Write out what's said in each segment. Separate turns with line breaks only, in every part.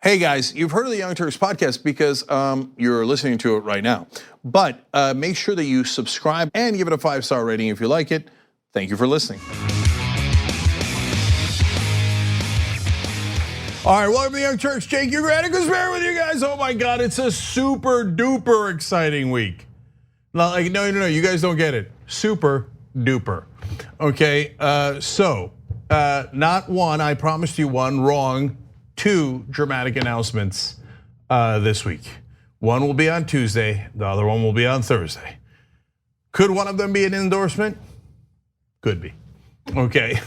Hey guys, you've heard of the Young Turks podcast because you're listening to it right now. But make sure that you subscribe and give it a 5-star rating if you like it. Thank you for listening. All right, welcome to the Young Turks. Cenk, Uygur, and Kasparian with you guys. Oh my God, it's a super duper exciting week. No, you guys don't get it. Super duper. Okay, not one, I promised you one, wrong. 2 dramatic announcements this week. One will be on Tuesday, the other one will be on Thursday. Could one of them be an endorsement? Could be, okay.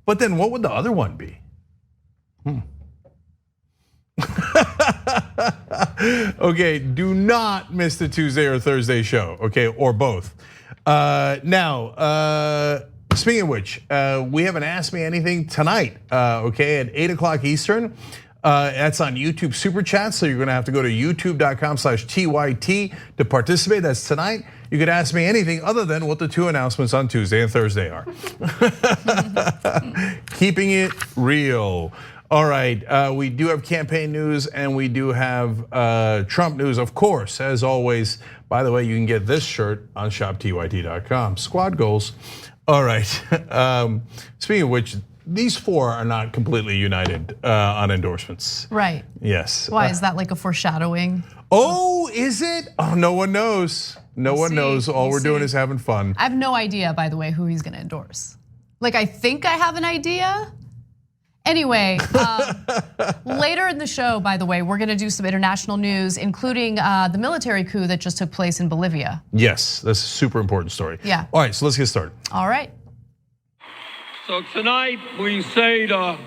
But then what would the other one be? Okay, do not miss the Tuesday or Thursday show, okay, or both. Speaking of which, we have an Ask Me Anything tonight, okay, at 8 o'clock Eastern. That's on YouTube Super Chat, so you're gonna have to go to youtube.com/TYT to participate. That's tonight. You could ask me anything other than what the 2 announcements on Tuesday and Thursday are. Keeping it real. All right, we do have campaign news and we do have Trump news, of course, as always. By the way, you can get this shirt on shoptyt.com. Squad goals. All right, speaking of which, these 4 are not completely united on endorsements.
Right.
Yes.
Why, is that like a foreshadowing?
Oh, is it? Oh, no one knows. No one knows. All we're doing is having fun.
I have no idea, by the way, who he's gonna endorse. Like, I think I have an idea. Anyway, later in the show, by the way, we're gonna do some international news, including the military coup that just took place in Bolivia.
Yes, that's a super important story.
Yeah.
All right, so let's get started.
All right.
So tonight we say to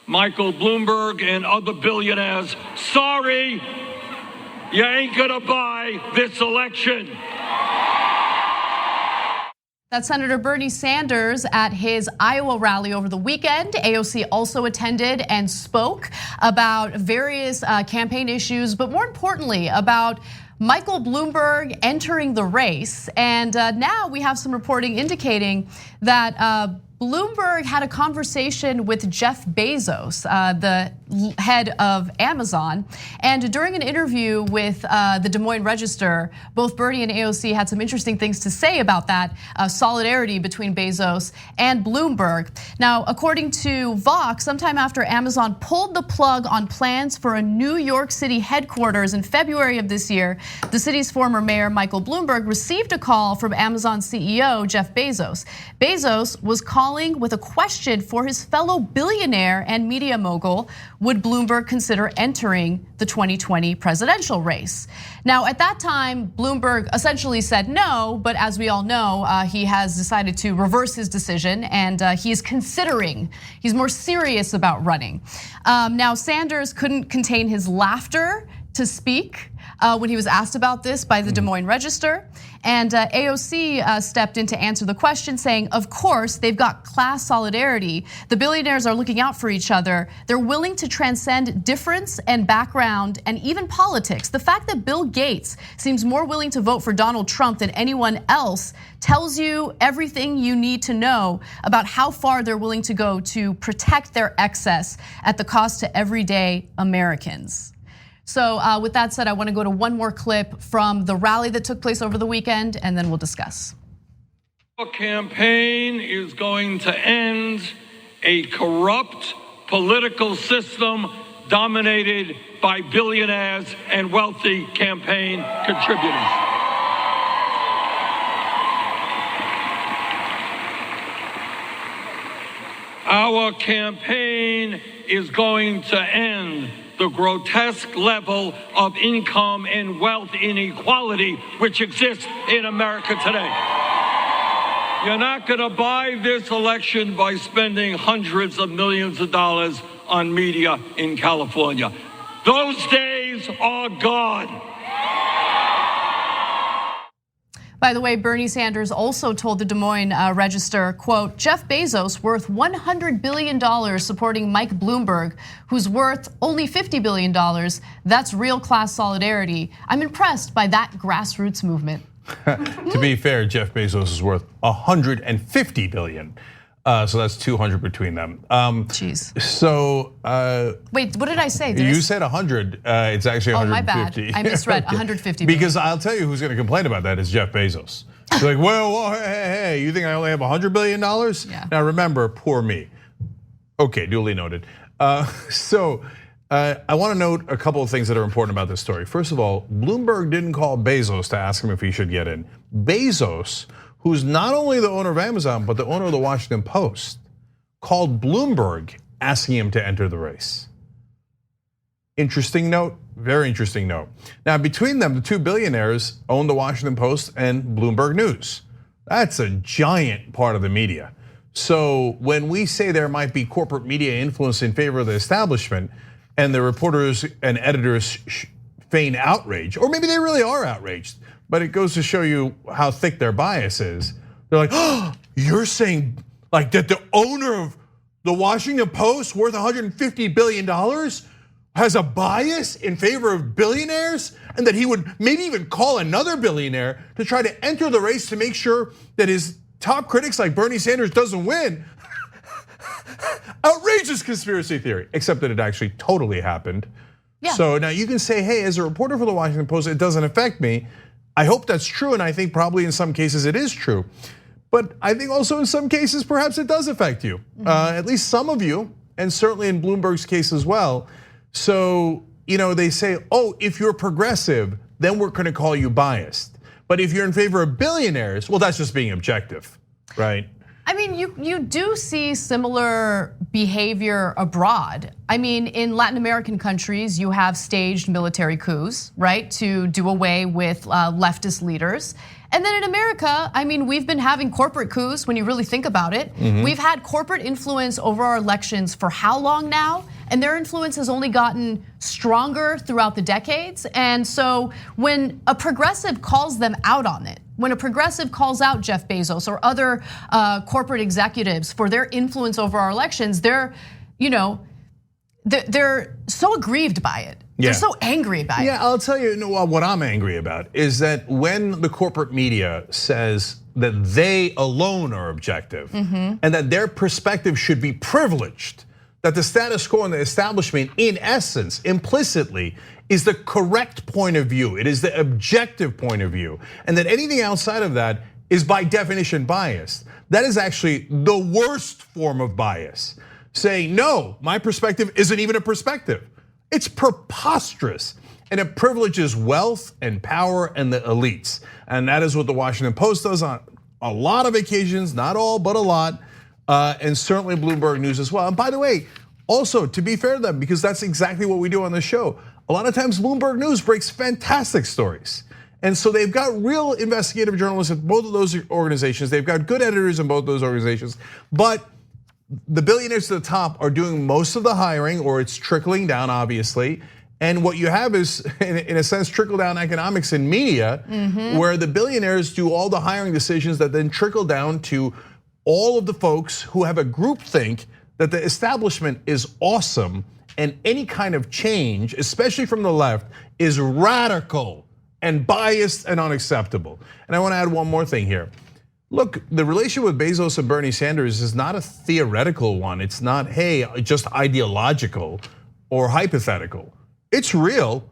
Michael Bloomberg and other billionaires, sorry, you ain't gonna buy this election.
That's Senator Bernie Sanders at his Iowa rally over the weekend. AOC also attended and spoke about various campaign issues, but more importantly about Michael Bloomberg entering the race. And now we have some reporting indicating that Bloomberg had a conversation with Jeff Bezos, the head of Amazon. And during an interview with the Des Moines Register, both Bernie and AOC had some interesting things to say about that solidarity between Bezos and Bloomberg. Now, according to Vox, sometime after Amazon pulled the plug on plans for a New York City headquarters in February of this year, the city's former mayor, Michael Bloomberg, received a call from Amazon CEO, Jeff Bezos. Bezos was calling with a question for his fellow billionaire and media mogul: would Bloomberg consider entering the 2020 presidential race? Now, at that time, Bloomberg essentially said no, but as we all know, he has decided to reverse his decision and he is considering, he's more serious about running. Now, Sanders couldn't contain his laughter to speak when he was asked about this by the Des Moines Register. And AOC stepped in to answer the question, saying, of course, they've got class solidarity. The billionaires are looking out for each other. They're willing to transcend difference and background and even politics. The fact that Bill Gates seems more willing to vote for Donald Trump than anyone else tells you everything you need to know about how far they're willing to go to protect their excess at the cost to everyday Americans. So with that said, I want to go to one more clip from the rally that took place over the weekend, and then we'll discuss.
Our campaign is going to end a corrupt political system dominated by billionaires and wealthy campaign contributors. Our campaign is going to end the grotesque level of income and wealth inequality which exists in America today. You're not gonna buy this election by spending hundreds of millions of dollars on media in California. Those days are gone.
By the way, Bernie Sanders also told the Des Moines Register, quote, Jeff Bezos worth $100 billion supporting Mike Bloomberg, who's worth only $50 billion. That's real class solidarity. I'm impressed by that grassroots movement.
To be fair, Jeff Bezos is worth $150 billion. So that's 200 between them.
Jeez.
So
wait, what did I say?
You said 100. It's actually 150.
Oh, my bad. I misread. 150.
Because I'll tell you who's going to complain about that is Jeff Bezos. He's like, well, hey, you think I only have $100 billion?
Yeah.
Now remember, poor me. Okay, duly noted. I want to note a couple of things that are important about this story. First of all, Bloomberg didn't call Bezos to ask him if he should get in. Bezos, who's not only the owner of Amazon, but the owner of the Washington Post, called Bloomberg asking him to enter the race. Interesting note, very interesting note. Now, between them, the two billionaires own the Washington Post and Bloomberg News. That's a giant part of the media. So when we say there might be corporate media influence in favor of the establishment, and the reporters and editors feign outrage, or maybe they really are outraged, but it goes to show you how thick their bias is. They're like, oh, you're saying like that the owner of the Washington Post worth $150 billion has a bias in favor of billionaires, and that he would maybe even call another billionaire to try to enter the race to make sure that his top critics like Bernie Sanders doesn't win. Outrageous conspiracy theory, except that it actually totally happened.
Yeah.
So now you can say, hey, as a reporter for the Washington Post, it doesn't affect me. I hope that's true, and I think probably in some cases it is true. But I think also in some cases, perhaps it does affect you. At least some of you, and certainly in Bloomberg's case as well. So, they say, oh, if you're progressive, then we're gonna call you biased. But if you're in favor of billionaires, well, that's just being objective, right?
I mean, you do see similar behavior abroad. I mean, in Latin American countries, you have staged military coups, right, to do away with leftist leaders. And then in America, I mean, we've been having corporate coups when you really think about it. We've had corporate influence over our elections for how long now? And their influence has only gotten stronger throughout the decades. And so when a progressive calls them out on it, when a progressive calls out Jeff Bezos or other corporate executives for their influence over our elections, they're so aggrieved by it.
Yeah.
They're so angry by it.
Yeah, I'll tell you what I'm angry about is that when the corporate media says that they alone are objective and that their perspective should be privileged, that the status quo and the establishment, in essence, implicitly, is the correct point of view. It is the objective point of view. And that anything outside of that is by definition biased. That is actually the worst form of bias. Saying, no, my perspective isn't even a perspective. It's preposterous. And it privileges wealth and power and the elites. And that is what the Washington Post does on a lot of occasions, not all, but a lot. And certainly Bloomberg News as well. And by the way, also to be fair to them, because that's exactly what we do on the show, a lot of times Bloomberg News breaks fantastic stories. And so they've got real investigative journalists at both of those organizations. They've got good editors in both those organizations. But the billionaires at the top are doing most of the hiring, or it's trickling down, obviously. And what you have is, in a sense, trickle down economics in media, where the billionaires do all the hiring decisions that then trickle down to all of the folks who have a groupthink that the establishment is awesome, and any kind of change, especially from the left, is radical and biased and unacceptable. And I want to add one more thing here. Look, the relationship with Bezos and Bernie Sanders is not a theoretical one. It's not, hey, just ideological or hypothetical. It's real.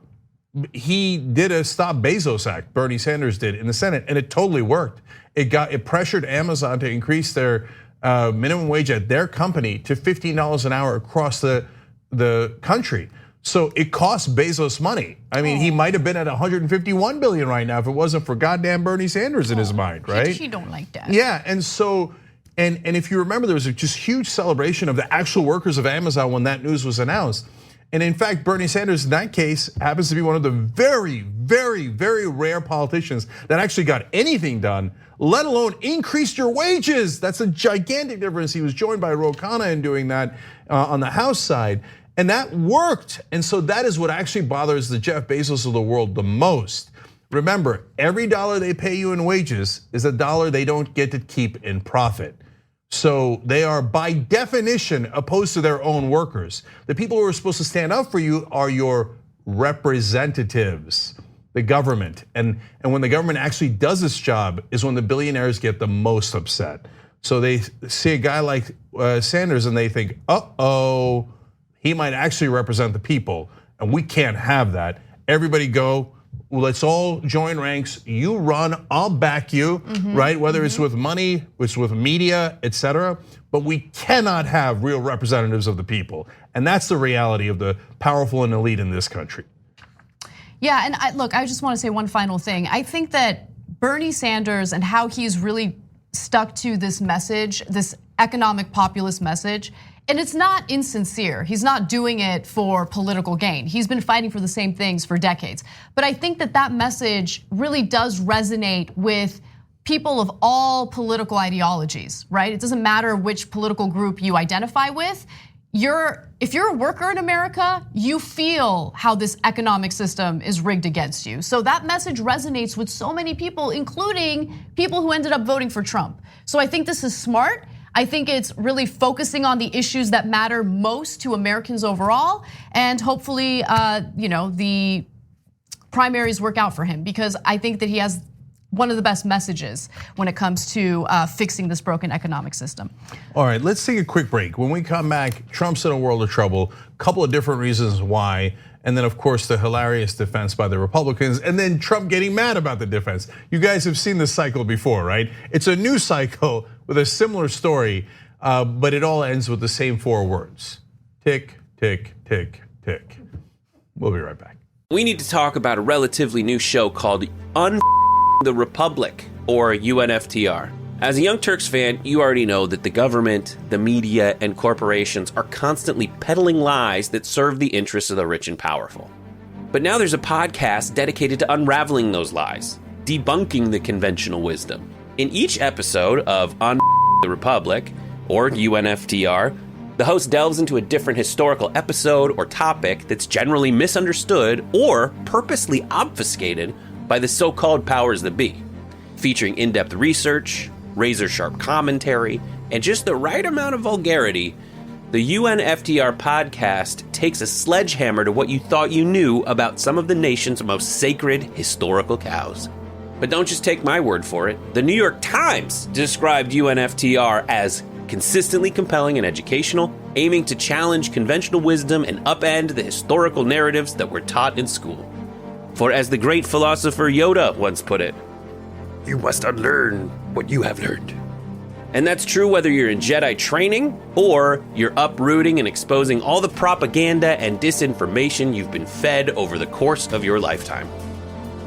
He did a Stop Bezos Act, Bernie Sanders did in the Senate, and it totally worked. It pressured Amazon to increase their minimum wage at their company to $15 an hour across the country. So it cost Bezos money. I mean, he might have been at 151 billion right now if it wasn't for goddamn Bernie Sanders in his mind, right?
He don't like that.
Yeah, and so, and if you remember, there was a just huge celebration of the actual workers of Amazon when that news was announced. And in fact, Bernie Sanders in that case happens to be one of the very, very, very rare politicians that actually got anything done, let alone increased your wages. That's a gigantic difference. He was joined by Ro Khanna in doing that on the House side. And that worked. And so that is what actually bothers the Jeff Bezos of the world the most. Remember, every dollar they pay you in wages is a dollar they don't get to keep in profit. So they are by definition opposed to their own workers. The people who are supposed to stand up for you are your representatives, the government. And when the government actually does its job is when the billionaires get the most upset. So they see a guy like Sanders and they think, uh-oh, he might actually represent the people, and we can't have that. Everybody go, let's all join ranks. You run, I'll back you, right? Whether it's with money, it's with media, etc. But we cannot have real representatives of the people. And that's the reality of the powerful and elite in this country.
Yeah, and look, I just want to say one final thing. I think that Bernie Sanders and how he's really stuck to this message, this economic populist message, and it's not insincere. He's not doing it for political gain. He's been fighting for the same things for decades. But I think that that message really does resonate with people of all political ideologies, right? It doesn't matter which political group you identify with. If you're a worker in America, you feel how this economic system is rigged against you. So that message resonates with so many people, including people who ended up voting for Trump. So I think this is smart. I think it's really focusing on the issues that matter most to Americans overall, and hopefully, the primaries work out for him, because I think that he has one of the best messages when it comes to fixing this broken economic system.
All right, let's take a quick break. When we come back, Trump's in a world of trouble. A couple of different reasons why. And then, of course, the hilarious defense by the Republicans, and then Trump getting mad about the defense. You guys have seen this cycle before, right? It's a new cycle with a similar story, but it all ends with the same 4 words. Tick, tick, tick, tick. We'll be right back.
We need to talk about a relatively new show called the Republic, or UNFTR. As a Young Turks fan, you already know that the government, the media, and corporations are constantly peddling lies that serve the interests of the rich and powerful. But now there's a podcast dedicated to unraveling those lies, debunking the conventional wisdom. In each episode of the Republic, or UNFTR, the host delves into a different historical episode or topic that's generally misunderstood or purposely obfuscated by the so-called powers that be, featuring in-depth research, razor-sharp commentary, and just the right amount of vulgarity. The UNFTR podcast takes a sledgehammer to what you thought you knew about some of the nation's most sacred historical cows. But don't just take my word for it. The New York Times described UNFTR as consistently compelling and educational, aiming to challenge conventional wisdom and upend the historical narratives that were taught in school. For as the great philosopher Yoda once put it, you must unlearn what you have learned. And that's true whether you're in Jedi training or you're uprooting and exposing all the propaganda and disinformation you've been fed over the course of your lifetime.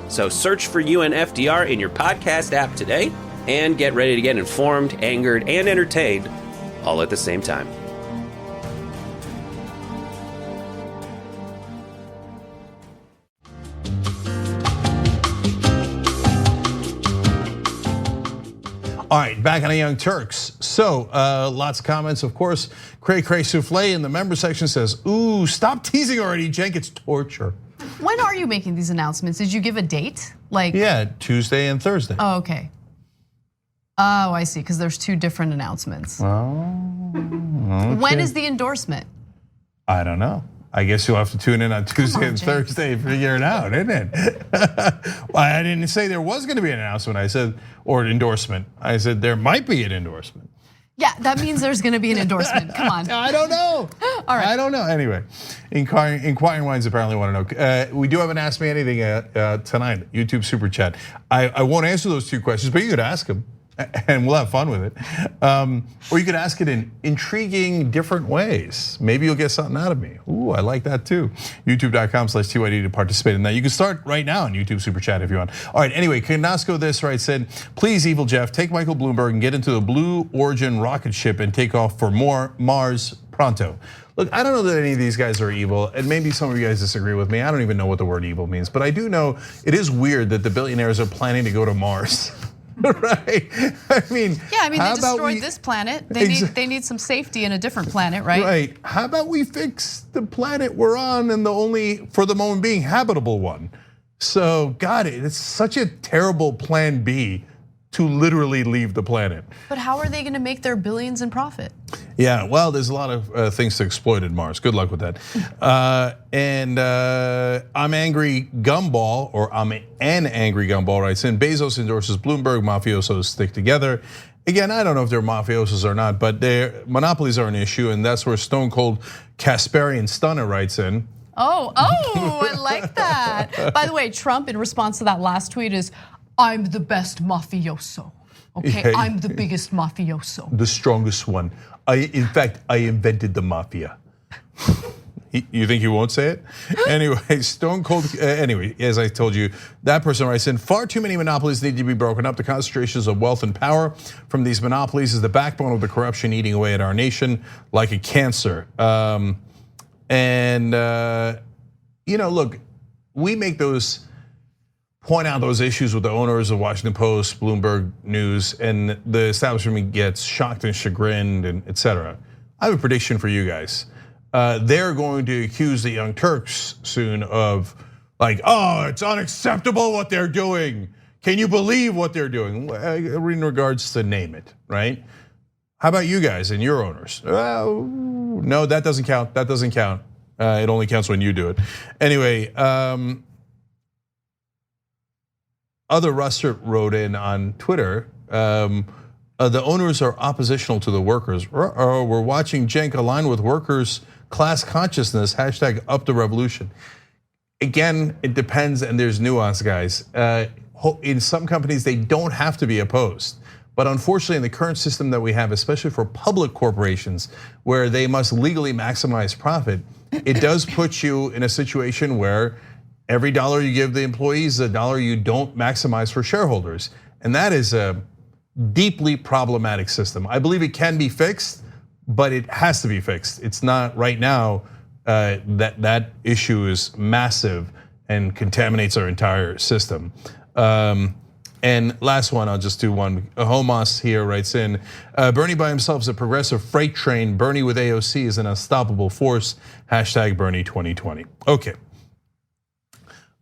So search for UNFTR in your podcast app today and get ready to get informed, angered, and entertained all at the same time.
All right, back on the Young Turks. So lots of comments, of course. Cray Cray Souffle in the member section says, ooh, stop teasing already, Cenk, it's torture.
When are you making these announcements? Did you give a date?
Yeah, Tuesday and Thursday.
Oh, okay. Oh, I see, because there's 2 different announcements.
Oh, okay.
When is the endorsement?
I don't know. I guess you'll have to tune in on Tuesday and Thursday to figure it out, isn't it? Well, I didn't say there was going to be an announcement. I said, or an endorsement. I said there might be an endorsement.
Yeah, that means there's going to be an endorsement. Come on.
I don't know.
All right.
I don't know. Anyway, Inquiring Minds apparently want to know. We do have an Ask Me Anything tonight, YouTube Super Chat. I won't answer those 2 questions, but you could ask them. And we'll have fun with it. Or you could ask it in intriguing different ways. Maybe you'll get something out of me. Ooh, I like that too. YouTube.com/TYT to participate in that. You can start right now on YouTube Super Chat if you want. All right, anyway, Kanasco this right said, please, Evil Jeff, take Michael Bloomberg and get into the Blue Origin rocket ship and take off for Mars pronto. Look, I don't know that any of these guys are evil, and maybe some of you guys disagree with me. I don't even know what the word evil means, but I do know it is weird that the billionaires are planning to go to Mars. Right? I mean,
yeah, they destroyed this planet. They need some safety in a different planet, right?
Right. How about we fix the planet we're on and the only, for the moment being, habitable one? So, God, it's such a terrible plan B to literally leave the planet.
But how are they going to make their billions in profit?
Yeah, well, there's a lot of things to exploit at Mars. Good luck with that. And I'm angry gumball, or I'm an angry gumball, writes in, Bezos endorses Bloomberg, mafiosos stick together. Again, I don't know if they're mafiosos or not, but their monopolies are an issue, and that's where Stone Cold Kasparian Stunner writes in.
Oh, I like that. By the way, Trump, in response to that last tweet, is, I'm the best mafioso. Okay,
Yeah.
I'm the biggest mafioso.
The strongest one. In fact, I invented the mafia. You think he won't say it? Anyway, Stone Cold, anyway, as I told you, that person writes in, far too many monopolies need to be broken up. The concentrations of wealth and power from these monopolies is the backbone of the corruption eating away at our nation like a cancer. Look, we make point out those issues with the owners of Washington Post, Bloomberg News, and the establishment gets shocked and chagrined, and et cetera. I have a prediction for you guys. They're going to accuse the Young Turks soon of like, oh, it's unacceptable what they're doing. Can you believe what they're doing? In regards to name it, right? How about you guys and your owners? No, that doesn't count. That doesn't count. It only counts when you do it. Anyway, other Russert wrote in on Twitter, the owners are oppositional to the workers. We're watching Cenk align with workers' class consciousness, hashtag up the revolution. Again, it depends and there's nuance, guys. In some companies, they don't have to be opposed. But unfortunately, in the current system that we have, especially for public corporations, where they must legally maximize profit, it does put you in a situation where every dollar you give the employees is a dollar you don't maximize for shareholders. And that is a deeply problematic system. I believe it can be fixed, but it has to be fixed. It's not right now. That issue is massive and contaminates our entire system. And last one, I'll just do one. Homos here writes in, Bernie by himself is a progressive freight train. Bernie with AOC is an unstoppable force. Hashtag Bernie 2020. Okay.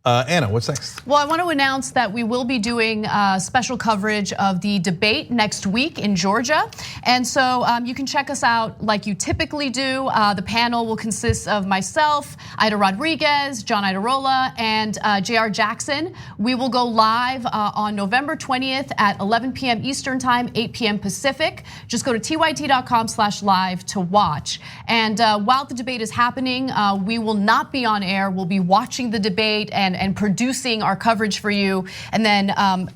Anna, what's next?
Well, I want to announce that we will be doing special coverage of the debate next week in Georgia. And so you can check us out like you typically do. The panel will consist of myself, Ida Rodriguez, John Idarola, and JR Jackson. We will go live on November 20th at 11 p.m. Eastern time, 8 p.m. Pacific. Just go to tyt.com/live to watch. And while the debate is happening, we will not be on air. We'll be watching the debate and producing our coverage for you. And then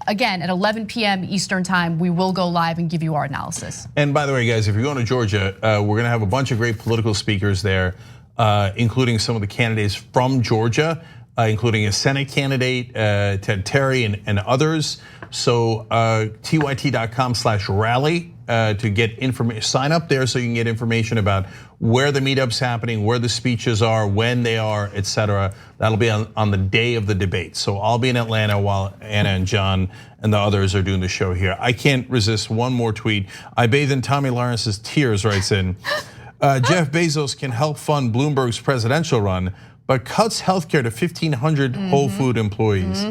again, at 11 p.m. Eastern time, we will go live and give you our analysis.
And by the way, guys, if you're going to Georgia, we're gonna have a bunch of great political speakers there, including some of the candidates from Georgia, including a Senate candidate, Ted Terry and others. So tyt.com/rally to get information, sign up there so you can get information about where the meetup's happening, where the speeches are, when they are, et cetera. That'll be on the day of the debate. So I'll be in Atlanta while Anna and John and the others are doing the show here. I can't resist one more tweet. I bathe in Tommy Lawrence's tears, writes in, Jeff Bezos can help fund Bloomberg's presidential run, but cuts healthcare to 1,500 Whole Food employees.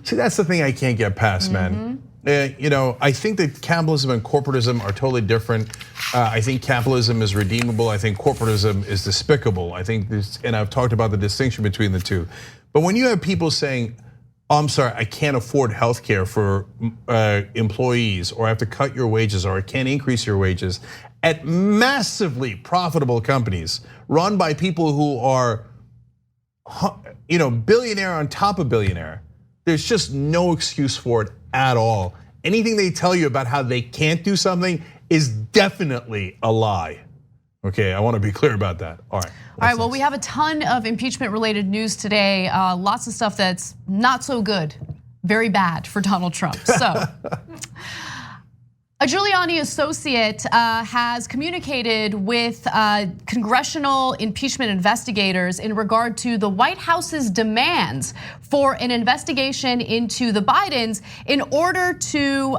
See, that's the thing I can't get past, man. I think that capitalism and corporatism are totally different. I think capitalism is redeemable. I think corporatism is despicable. I think this, and I've talked about the distinction between the two. But when you have people saying, oh, I'm sorry, I can't afford healthcare for employees, or I have to cut your wages, or I can't increase your wages, at massively profitable companies run by people who are billionaire on top of billionaire, there's just no excuse for it at all. Anything they tell you about how they can't do something is definitely a lie. Okay, I want to be clear about that. All right.
All right, well, we have a ton of impeachment related news today. Lots of stuff that's not so good, very bad for Donald Trump. So, a Giuliani associate has communicated with congressional impeachment investigators in regard to the White House's demands for an investigation into the Bidens in order to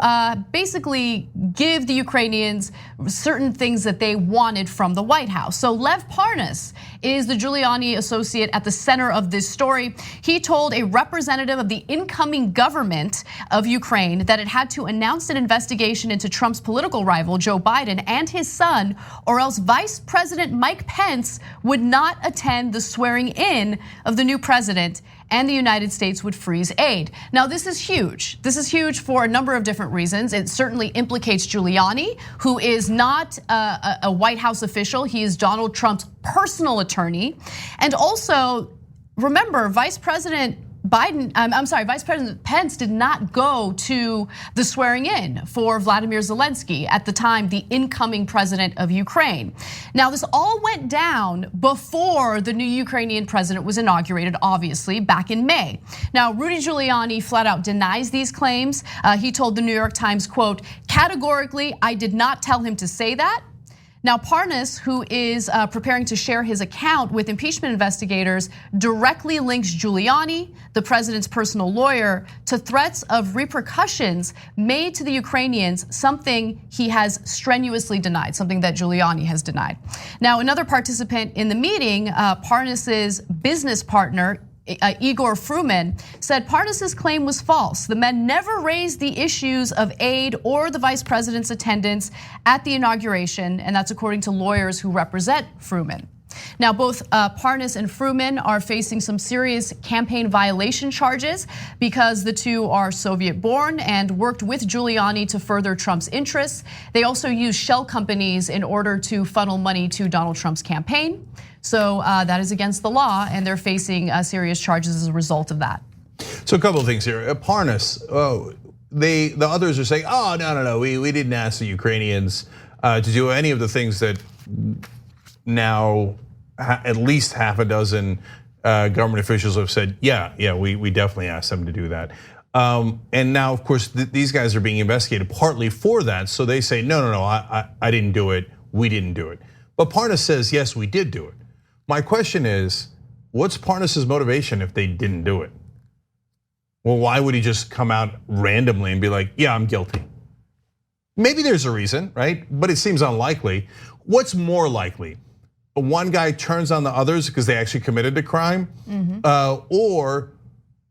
basically give the Ukrainians certain things that they wanted from the White House. So Lev Parnas is the Giuliani associate at the center of this story. He told a representative of the incoming government of Ukraine that it had to announce an investigation into to Trump's political rival, Joe Biden, and his son, or else Vice President Mike Pence would not attend the swearing in of the new president, and the United States would freeze aid. Now, this is huge. This is huge for a number of different reasons. It certainly implicates Giuliani, who is not a White House official. He is Donald Trump's personal attorney. And also, remember, Vice President Pence did not go to the swearing in for Vladimir Zelensky, at the time the incoming president of Ukraine. Now, this all went down before the new Ukrainian president was inaugurated, obviously, back in May. Now, Rudy Giuliani flat out denies these claims. He told the New York Times, quote, "Categorically, I did not tell him to say that." Now, Parnas, who is preparing to share his account with impeachment investigators, directly links Giuliani, the president's personal lawyer, to threats of repercussions made to the Ukrainians, something he has strenuously denied, something that Giuliani has denied. Now, another participant in the meeting, Parnas's business partner, Uygur Fruman, said Parnas's claim was false. The men never raised the issues of aid or the vice president's attendance at the inauguration, and that's according to lawyers who represent Fruman. Now, both Parnas and Fruman are facing some serious campaign violation charges because the two are Soviet-born and worked with Giuliani to further Trump's interests. They also used shell companies in order to funnel money to Donald Trump's campaign. So that is against the law, and they're facing serious charges as a result of that.
So a couple of things here. Parnas, the others are saying, oh, no, we didn't ask the Ukrainians to do any of the things that now at least half a dozen government officials have said, yeah, we definitely asked them to do that. And now, of course, these guys are being investigated partly for that. So they say, no, I didn't do it. We didn't do it. But Parnas says, yes, we did do it. My question is, what's Parnas's motivation if they didn't do it? Well, why would he just come out randomly and be like, yeah, I'm guilty? Maybe there's a reason, right? But it seems unlikely. What's more likely? One guy turns on the others because they actually committed the crime, or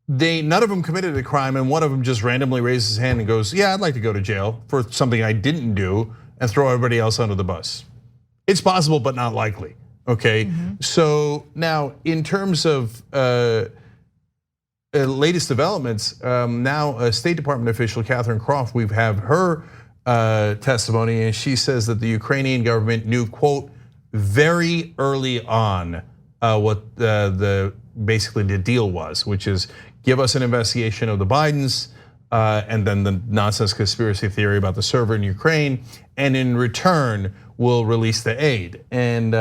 none of them committed a crime and one of them just randomly raises his hand and goes, yeah, I'd like to go to jail for something I didn't do, and throw everybody else under the bus. It's possible, but not likely, okay? So now, in terms of latest developments, now a State Department official, Catherine Croft, we have her testimony, and she says that the Ukrainian government knew, quote, very early on what basically the deal was, which is give us an investigation of the Bidens, and then the nonsense conspiracy theory about the server in Ukraine, and in return, we'll release the aid. And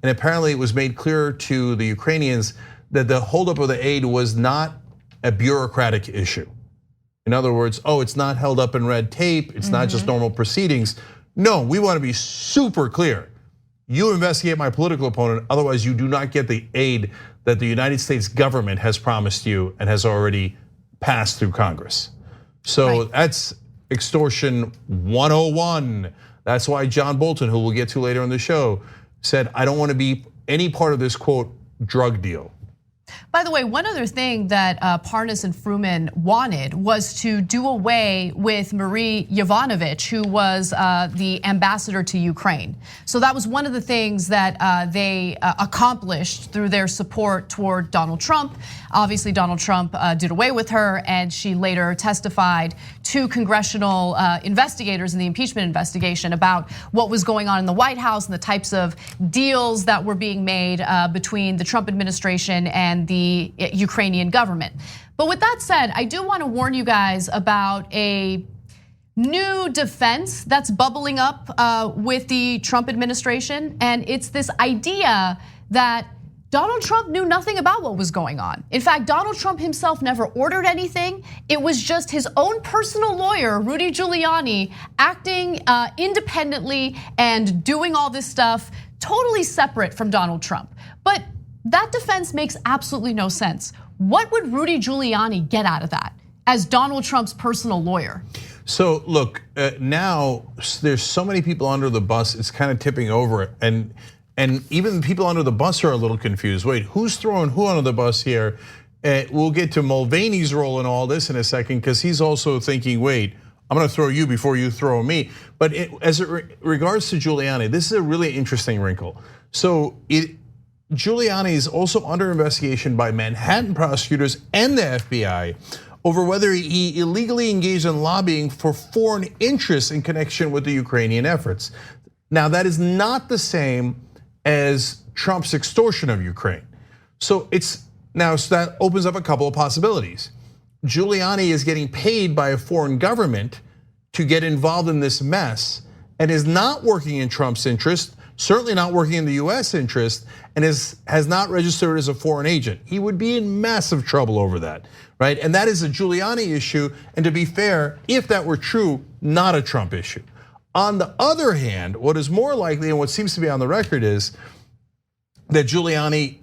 apparently it was made clear to the Ukrainians that the holdup of the aid was not a bureaucratic issue. In other words, it's not held up in red tape, it's not just normal proceedings. No, we want to be super clear. You investigate my political opponent, otherwise you do not get the aid that the United States government has promised you and has already passed through Congress. So that's extortion 101. That's why John Bolton, who we'll get to later in the show, said, I don't want to be any part of this, quote, drug deal.
By the way, one other thing that Parnas and Fruman wanted was to do away with Marie Yovanovitch, who was the ambassador to Ukraine. So that was one of the things that they accomplished through their support toward Donald Trump. Obviously, Donald Trump did away with her, and she later testified to congressional investigators in the impeachment investigation about what was going on in the White House and the types of deals that were being made between the Trump administration and the Ukrainian government. But with that said, I do want to warn you guys about a new defense that's bubbling up with the Trump administration, and it's this idea that Donald Trump knew nothing about what was going on. In fact, Donald Trump himself never ordered anything. It was just his own personal lawyer, Rudy Giuliani, acting independently and doing all this stuff totally separate from Donald Trump. But that defense makes absolutely no sense. What would Rudy Giuliani get out of that as Donald Trump's personal lawyer?
So look, now there's so many people under the bus, it's kind of tipping over, and even people under the bus are a little confused. Wait, who's throwing who under the bus here? We'll get to Mulvaney's role in all this in a second, because he's also thinking, wait, I'm going to throw you before you throw me. But as it regards to Giuliani, this is a really interesting wrinkle. So Giuliani is also under investigation by Manhattan prosecutors and the FBI over whether he illegally engaged in lobbying for foreign interests in connection with the Ukrainian efforts. Now, that is not the same as Trump's extortion of Ukraine. So that opens up a couple of possibilities. Giuliani is getting paid by a foreign government to get involved in this mess and is not working in Trump's interest, certainly not working in the US interest, and has not registered as a foreign agent. He would be in massive trouble over that, right? And that is a Giuliani issue, and to be fair, if that were true, not a Trump issue. On the other hand, what is more likely and what seems to be on the record is that Giuliani,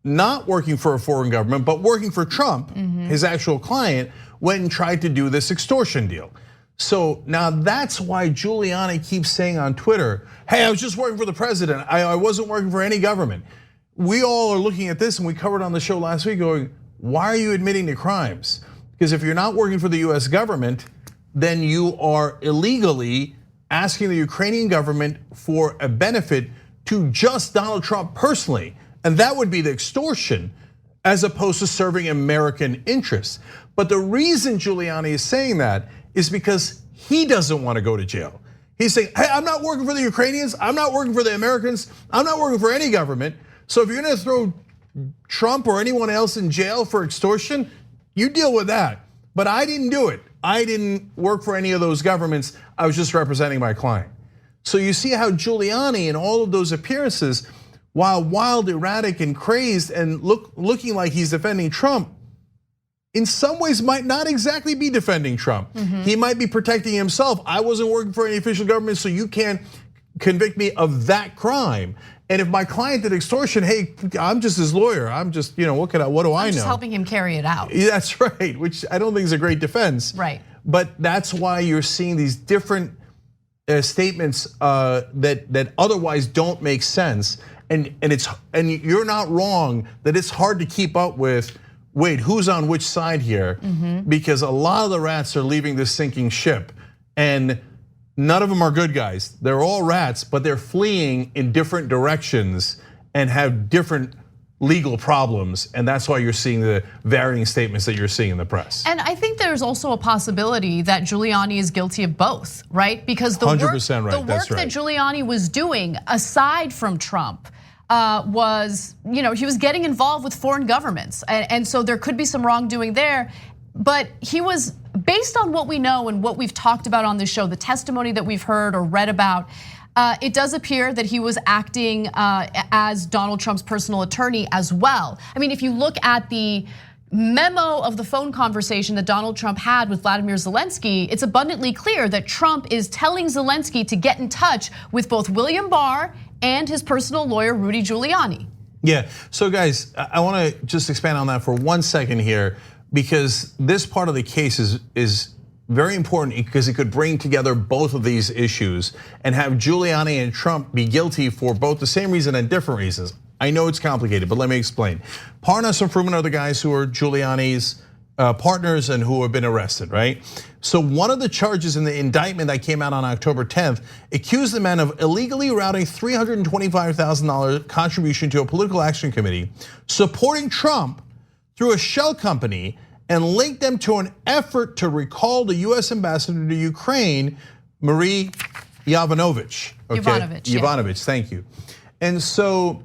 not working for a foreign government, but working for Trump, his actual client, went and tried to do this extortion deal. So now that's why Giuliani keeps saying on Twitter, hey, I was just working for the president. I wasn't working for any government. We all are looking at this, and we covered on the show last week going, why are you admitting to crimes? Because if you're not working for the US government, then you are illegally asking the Ukrainian government for a benefit to just Donald Trump personally. And that would be the extortion as opposed to serving American interests. But the reason Giuliani is saying that is because he doesn't want to go to jail. He's saying, hey, I'm not working for the Ukrainians, I'm not working for the Americans, I'm not working for any government. So if you're gonna throw Trump or anyone else in jail for extortion, you deal with that. But I didn't do it. I didn't work for any of those governments. I was just representing my client. So you see how Giuliani in all of those appearances, while wild, erratic, and crazed and looking like he's defending Trump, in some ways might not exactly be defending Trump. He might be protecting himself. I wasn't working for any official government, so you can't convict me of that crime. And if my client did extortion, hey, I'm just his lawyer. I'm just, what do I know?
I'm just helping him carry it out.
Yeah, that's right, which I don't think is a great defense.
Right.
But that's why you're seeing these different statements that otherwise don't make sense. And you're not wrong that it's hard to keep up with, wait, who's on which side here? Because a lot of the rats are leaving this sinking ship. And none of them are good guys. They're all rats, but they're fleeing in different directions and have different legal problems. And that's why you're seeing the varying statements that you're seeing in the press.
And I think there's also a possibility that Giuliani is guilty of both, right? Because the
100% right.
The work that Giuliani was doing, aside from Trump, was, he was getting involved with foreign governments. And so there could be some wrongdoing there. But he was, based on what we know and what we've talked about on this show, the testimony that we've heard or read about, it does appear that he was acting as Donald Trump's personal attorney as well. I mean, if you look at the memo of the phone conversation that Donald Trump had with Vladimir Zelensky, it's abundantly clear that Trump is telling Zelensky to get in touch with both William Barr and his personal lawyer, Rudy Giuliani.
Yeah, so guys, I wanna just expand on that for 1 second here, because this part of the case is very important because it could bring together both of these issues and have Giuliani and Trump be guilty for both the same reason and different reasons. I know it's complicated, but let me explain. Parnas and Fruman are the guys who are Giuliani's partners and who have been arrested, right? So one of the charges in the indictment that came out on October 10th accused the man of illegally routing $325,000 contribution to a political action committee, supporting Trump through a shell company, and linked them to an effort to recall the US ambassador to Ukraine, Marie Yovanovitch. Yovanovitch, thank you. And so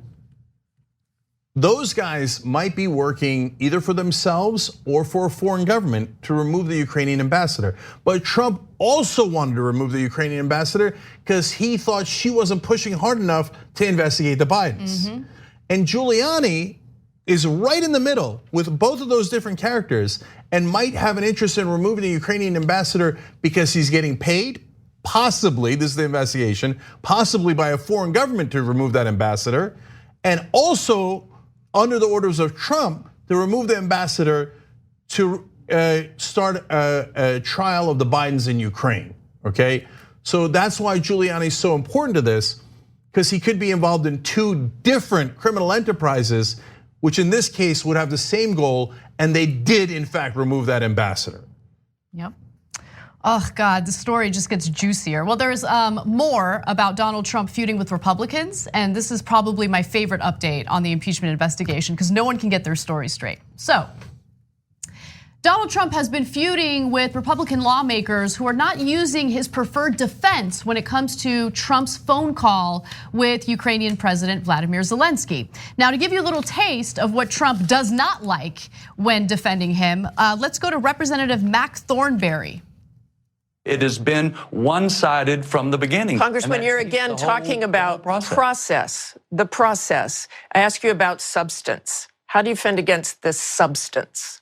those guys might be working either for themselves or for a foreign government to remove the Ukrainian ambassador. But Trump also wanted to remove the Ukrainian ambassador because he thought she wasn't pushing hard enough to investigate the Bidens. And Giuliani is right in the middle with both of those different characters and might have an interest in removing the Ukrainian ambassador because he's getting paid, possibly, this is the investigation, possibly by a foreign government to remove that ambassador, and also under the orders of Trump to remove the ambassador to start a trial of the Bidens in Ukraine, okay? So that's why Giuliani is so important to this, because he could be involved in two different criminal enterprises, which in this case would have the same goal, and they did in fact remove that ambassador.
Yep. Oh God, the story just gets juicier. Well, there's more about Donald Trump feuding with Republicans, and this is probably my favorite update on the impeachment investigation because no one can get their story straight. So, Donald Trump has been feuding with Republican lawmakers who are not using his preferred defense when it comes to Trump's phone call with Ukrainian President Vladimir Zelensky. Now, to give you a little taste of what Trump does not like when defending him, let's go to Representative Mac Thornberry.
It has been one-sided from the beginning.
Congressman, you're again talking about the process. I ask you about substance. How do you fend against this substance?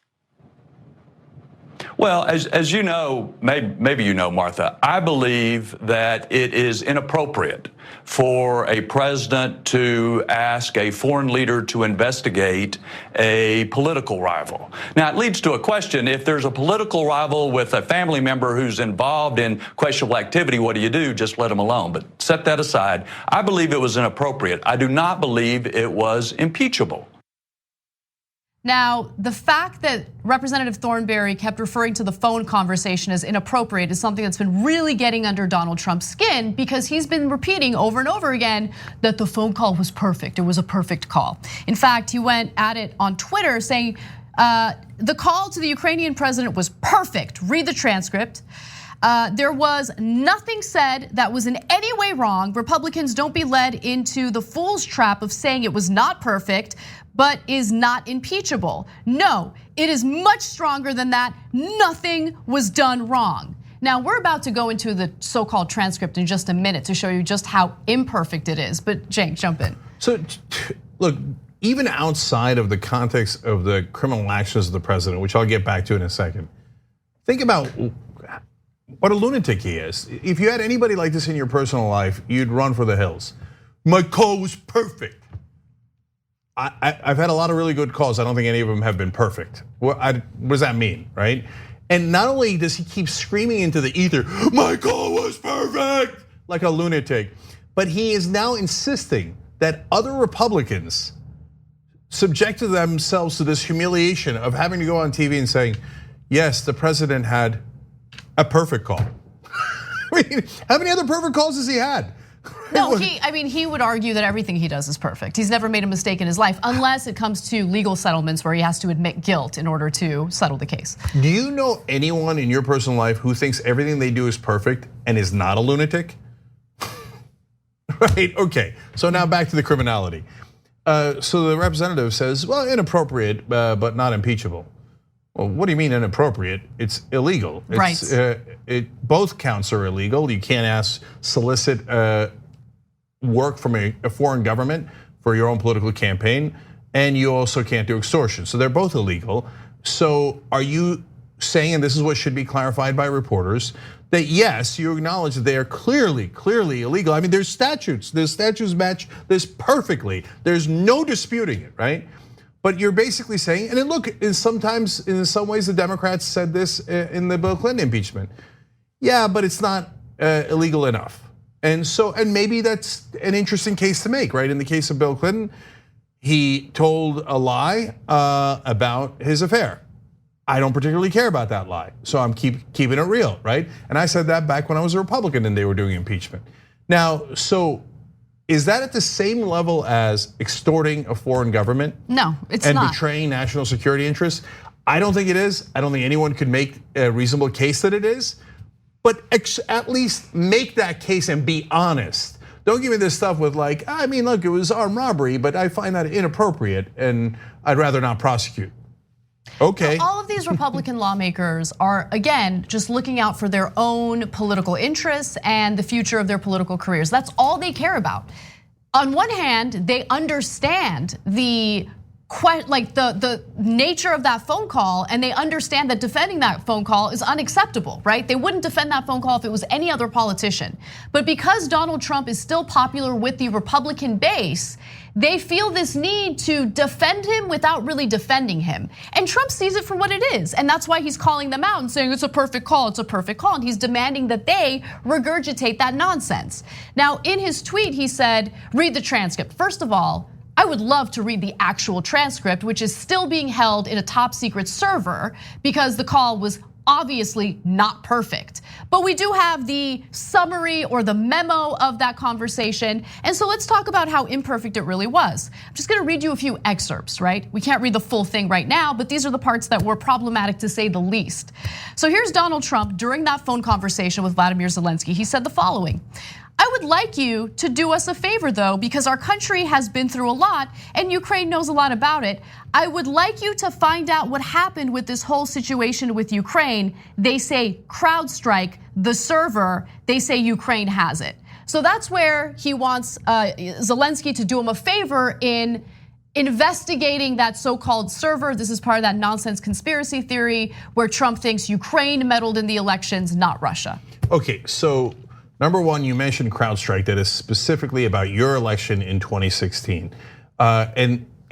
Well, as you know, maybe you know, Martha, I believe that it is inappropriate for a president to ask a foreign leader to investigate a political rival. Now, it leads to a question. If there's a political rival with a family member who's involved in questionable activity, what do? Just let them alone. But set that aside. I believe it was inappropriate. I do not believe it was impeachable.
Now, the fact that Representative Thornberry kept referring to the phone conversation as inappropriate is something that's been really getting under Donald Trump's skin because he's been repeating over and over again that the phone call was perfect. It was a perfect call. In fact, he went at it on Twitter saying the call to the Ukrainian president was perfect. Read the transcript. There was nothing said that was in any way wrong. Republicans, don't be led into the fool's trap of saying it was not perfect, but is not impeachable. No, it is much stronger than that. Nothing was done wrong. Now, we're about to go into the so-called transcript in just a minute to show you just how imperfect it is. But Cenk, jump in.
So, look, even outside of the context of the criminal actions of the president, which I'll get back to in a second, think about what a lunatic he is. If you had anybody like this in your personal life, you'd run for the hills. My call was perfect. I've had a lot of really good calls. I don't think any of them have been perfect. What does that mean, right? And not only does he keep screaming into the ether, my call was perfect, like a lunatic, but he is now insisting that other Republicans subjected themselves to this humiliation of having to go on TV and saying, yes, the president had a perfect call. I mean, how many other perfect calls has he had?
No, he would argue that everything he does is perfect. He's never made a mistake in his life, unless it comes to legal settlements where he has to admit guilt in order to settle the case.
Do you know anyone in your personal life who thinks everything they do is perfect and is not a lunatic? Right, okay, so now back to the criminality. So the representative says, well, inappropriate, but not impeachable. Well, what do you mean inappropriate? It's illegal.
Right.
Both counts are illegal. You can't solicit work from a foreign government for your own political campaign, and you also can't do extortion. So they're both illegal. So are you saying, and this is what should be clarified by reporters, that yes, you acknowledge that they are clearly illegal? I mean, there's statutes. The statutes match this perfectly. There's no disputing it, right? But you're basically saying, and then look, sometimes in some ways the Democrats said this in the Bill Clinton impeachment. Yeah, but it's not illegal enough. And maybe that's an interesting case to make, right? In the case of Bill Clinton, he told a lie about his affair. I don't particularly care about that lie, so I'm keeping it real, right? And I said that back when I was a Republican and they were doing impeachment. Now, so is that at the same level as extorting a foreign government?
No, it's
not. And betraying national security interests? I don't think it is. I don't think anyone could make a reasonable case that it is. But at least make that case and be honest. Don't give me this stuff with like, I mean, look, it was armed robbery, but I find that inappropriate and I'd rather not prosecute. Okay.
All of these Republican lawmakers are, again, just looking out for their own political interests and the future of their political careers. That's all they care about. On one hand, they understand the nature of that phone call, and they understand that defending that phone call is unacceptable, right? They wouldn't defend that phone call if it was any other politician. But because Donald Trump is still popular with the Republican base, they feel this need to defend him without really defending him. And Trump sees it for what it is. And that's why he's calling them out and saying it's a perfect call, it's a perfect call. And he's demanding that they regurgitate that nonsense. Now, in his tweet, he said, read the transcript. First of all, I would love to read the actual transcript, which is still being held in a top secret server because the call was obviously not perfect. But we do have the summary or the memo of that conversation. And so let's talk about how imperfect it really was. I'm just gonna read you a few excerpts, right? We can't read the full thing right now, but these are the parts that were problematic to say the least. So here's Donald Trump during that phone conversation with Vladimir Zelensky. He said the following: I would like you to do us a favor though, because our country has been through a lot and Ukraine knows a lot about it. I would like you to find out what happened with this whole situation with Ukraine. They say CrowdStrike, the server, they say Ukraine has it. So that's where he wants Zelensky to do him a favor in investigating that so-called server. This is part of that nonsense conspiracy theory where Trump thinks Ukraine meddled in the elections, not Russia.
Okay, so number one, you mentioned CrowdStrike, that is specifically about your election in 2016.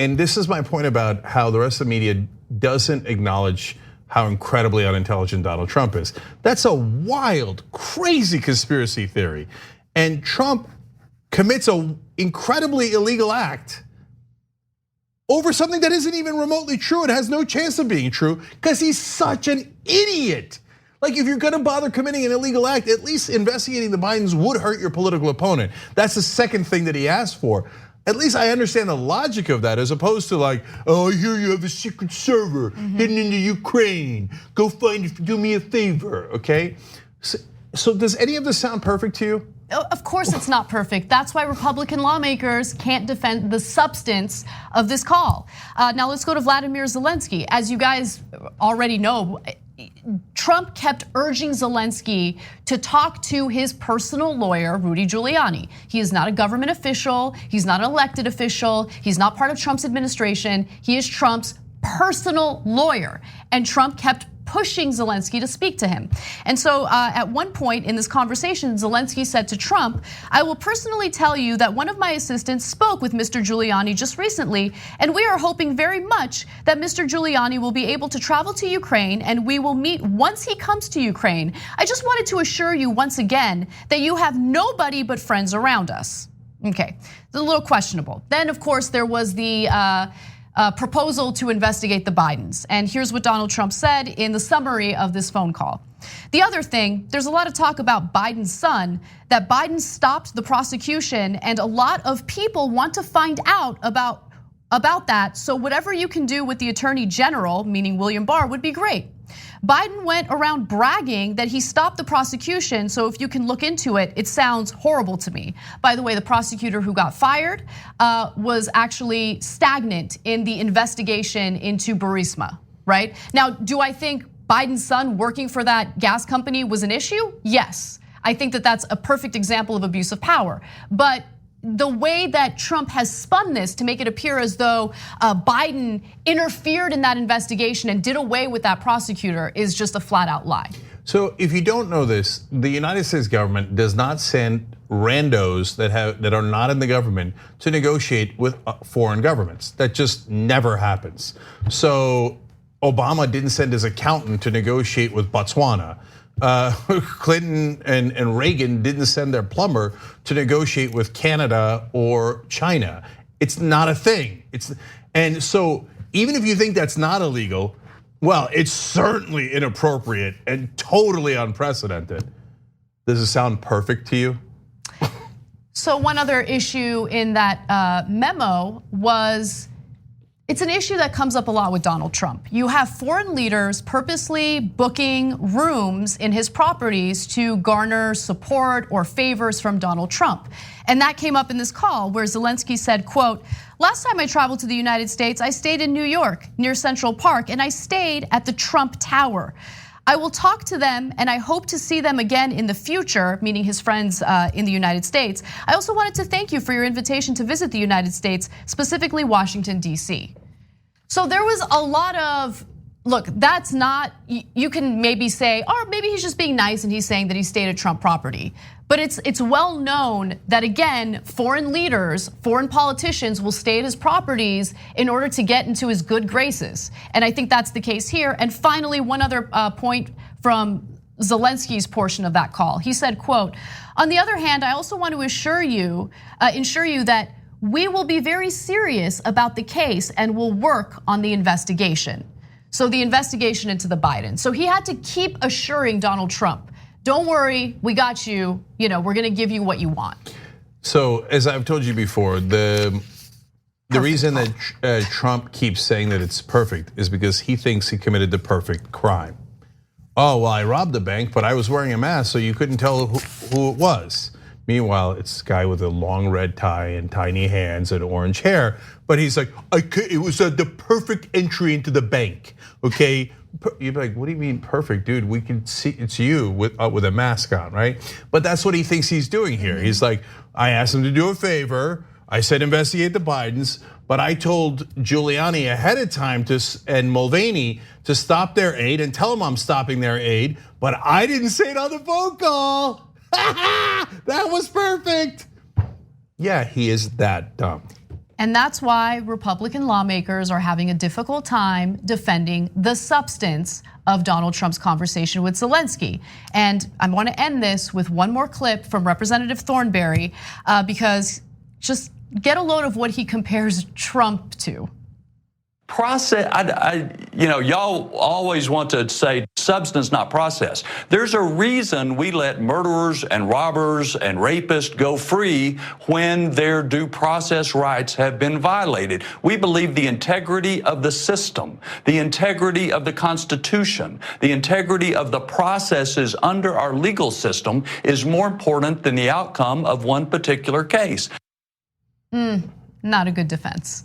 And this is my point about how the rest of the media doesn't acknowledge how incredibly unintelligent Donald Trump is. That's a wild, crazy conspiracy theory. And Trump commits an incredibly illegal act over something that isn't even remotely true. It has no chance of being true because he's such an idiot. Like, if you're gonna bother committing an illegal act, at least investigating the Bidens would hurt your political opponent. That's the second thing that he asked for. At least I understand the logic of that, as opposed to like, oh, I hear you have a secret server hidden into Ukraine. Go find it, do me a favor, okay? So does any of this sound perfect to you?
Of course it's not perfect. That's why Republican lawmakers can't defend the substance of this call. Now let's go to Vladimir Zelensky. As you guys already know, Trump kept urging Zelensky to talk to his personal lawyer, Rudy Giuliani. He is not a government official. He's not an elected official. He's not part of Trump's administration. He is Trump's personal lawyer. And Trump kept pushing Zelensky to speak to him. And so at one point in this conversation, Zelensky said to Trump, I will personally tell you that one of my assistants spoke with Mr. Giuliani just recently, and we are hoping very much that Mr. Giuliani will be able to travel to Ukraine and we will meet once he comes to Ukraine. I just wanted to assure you once again that you have nobody but friends around us. Okay, it's a little questionable. Then of course there was the proposal to investigate the Bidens. And here's what Donald Trump said in the summary of this phone call. The other thing, there's a lot of talk about Biden's son, that Biden stopped the prosecution, and a lot of people want to find out about that. So whatever you can do with the Attorney General, meaning William Barr, would be great. Biden went around bragging that he stopped the prosecution, so if you can look into it, it sounds horrible to me. By the way, the prosecutor who got fired was actually stagnant in the investigation into Burisma, right? Now, do I think Biden's son working for that gas company was an issue? Yes, I think that that's a perfect example of abuse of power. But the way that Trump has spun this to make it appear as though Biden interfered in that investigation and did away with that prosecutor is just a flat out lie.
So if you don't know this, the United States government does not send randos that are not in the government to negotiate with foreign governments. That just never happens. So Obama didn't send his accountant to negotiate with Botswana. Clinton and Reagan didn't send their plumber to negotiate with Canada or China. It's not a thing. And so even if you think that's not illegal, well, it's certainly inappropriate and totally unprecedented. Does it sound perfect to you?
So one other issue in that memo was, it's an issue that comes up a lot with Donald Trump. You have foreign leaders purposely booking rooms in his properties to garner support or favors from Donald Trump. And that came up in this call where Zelensky said, quote, last time I traveled to the United States, I stayed in New York near Central Park and I stayed at the Trump Tower. I will talk to them and I hope to see them again in the future, meaning his friends in the United States. I also wanted to thank you for your invitation to visit the United States, specifically Washington, D.C. So there was a lot of, look, that's not, you can maybe say, or maybe he's just being nice and he's saying that he stayed at Trump property. But it's well known that again, foreign leaders, foreign politicians will stay at his properties in order to get into his good graces. And I think that's the case here. And finally, one other point from Zelensky's portion of that call. He said, quote, on the other hand, I also want to ensure you that we will be very serious about the case and will work on the investigation. So the investigation into the Biden. So he had to keep assuring Donald Trump, don't worry, we got you, we're gonna give you what you want.
So as I've told you before, the reason that Trump keeps saying that it's perfect is because he thinks he committed the perfect crime. Oh, well, I robbed the bank, but I was wearing a mask, so you couldn't tell who it was. Meanwhile, it's a guy with a long red tie and tiny hands and orange hair, but he's like, it was the perfect entry into the bank, okay? You'd be like, what do you mean perfect, dude? We can see it's you with a mask on, right? But that's what he thinks he's doing here. He's like, I asked him to do a favor. I said investigate the Bidens, but I told Giuliani ahead of time and Mulvaney to stop their aid and tell them I'm stopping their aid, but I didn't say it on the phone call. That was perfect. Yeah, he is that dumb.
And that's why Republican lawmakers are having a difficult time defending the substance of Donald Trump's conversation with Zelensky. And I want to end this with one more clip from Representative Thornberry, because just get a load of what he compares Trump to.
Process, y'all always want to say substance, not process. There's a reason we let murderers and robbers and rapists go free when their due process rights have been violated. We believe the integrity of the system, the integrity of the Constitution, the integrity of the processes under our legal system is more important than the outcome of one particular case.
Not a good defense.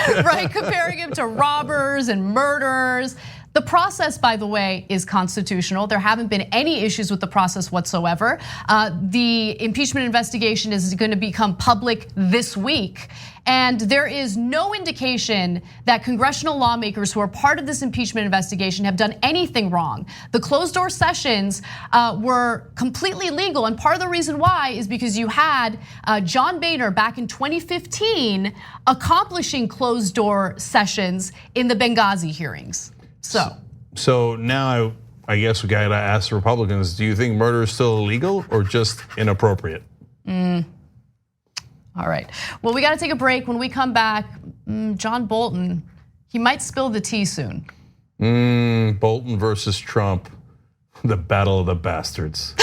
Right, comparing him to robbers and murderers. The process, by the way, is constitutional. There haven't been any issues with the process whatsoever. The impeachment investigation is going to become public this week. And there is no indication that congressional lawmakers who are part of this impeachment investigation have done anything wrong. The closed door sessions were completely legal. And part of the reason why is because you had John Boehner back in 2015 accomplishing closed door sessions in the Benghazi hearings. So
now I guess we gotta ask the Republicans, do you think murder is still illegal or just inappropriate?
All right, well, we gotta take a break. When we come back, John Bolton, he might spill the tea soon.
Bolton versus Trump, the battle of the bastards.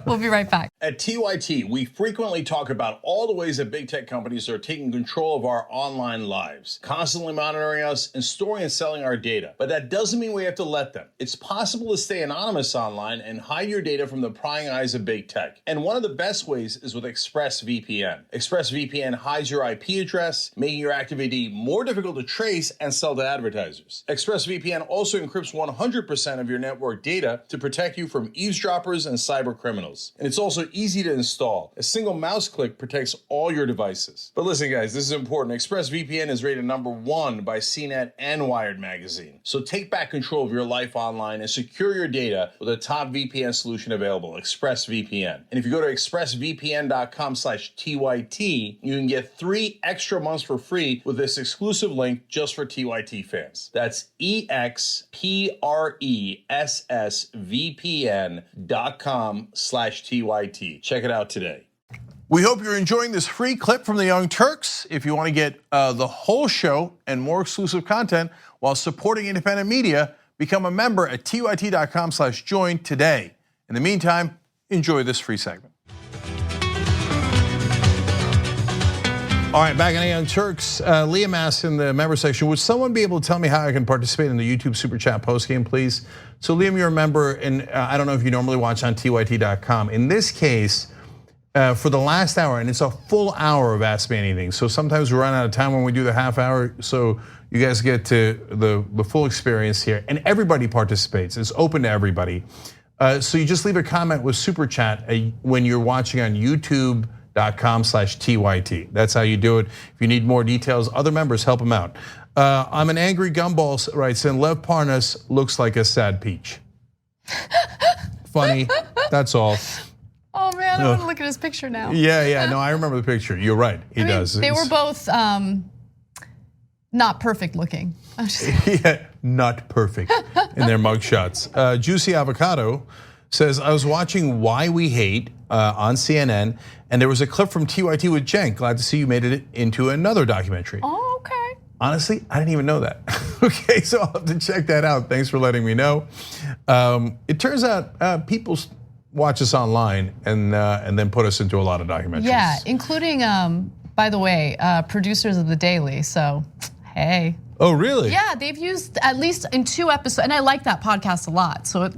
We'll be right back.
At TYT, we frequently talk about all the ways that big tech companies are taking control of our online lives, constantly monitoring us and storing and selling our data. But that doesn't mean we have to let them. It's possible to stay anonymous online and hide your data from the prying eyes of big tech. And one of the best ways is with ExpressVPN. ExpressVPN hides your IP address, making your active ID more difficult to trace and sell to advertisers. ExpressVPN also encrypts 100% of your network data to protect you from eavesdroppers and cyber criminals. And it's also easy to install. A single mouse click protects all your devices. But listen, guys, this is important. ExpressVPN is rated #1 by CNET and Wired magazine. So take back control of your life online and secure your data with a top VPN solution available, ExpressVPN. And if you go to expressvpn.com/TYT, you can get 3 extra months for free with this exclusive link just for TYT fans. That's expressvpn.com/TYT. Check it out today. We hope you're enjoying this free clip from the Young Turks. If you want to get the whole show and more exclusive content while supporting independent media, become a member at tyt.com/join today. In the meantime, enjoy this free segment. All right, back in the Young Turks, Liam asked in the member section, would someone be able to tell me how I can participate in the YouTube Super Chat postgame, please? So Liam, you're a member, and I don't know if you normally watch on tyt.com. In this case, for the last hour, and it's a full hour of Ask Me Anything. So sometimes we run out of time when we do the half hour, so you guys get to the full experience here, and everybody participates. It's open to everybody. So you just leave a comment with Super Chat when you're watching on youtube.com/TYT. That's how you do it. If you need more details, other members help them out. I'm an angry gumball, writes in, Lev Parnas looks like a sad peach. Funny, that's all.
Oh man, I want to look at his picture now.
Yeah, no, I remember the picture. You're right, he does.
They were both not perfect looking.
Yeah, not perfect in their mugshots. Juicy Avocado says, I was watching Why We Hate on CNN, and there was a clip from TYT with Cenk. Glad to see you made it into another documentary.
Oh, okay.
Honestly, I didn't even know that. Okay, so I'll have to check that out. Thanks for letting me know. It turns out people watch us online and then put us into a lot of documentaries.
Yeah, including, by the way, producers of The Daily. So, hey.
Oh, really?
Yeah, they've used at least in 2 episodes, and I like that podcast a lot. So it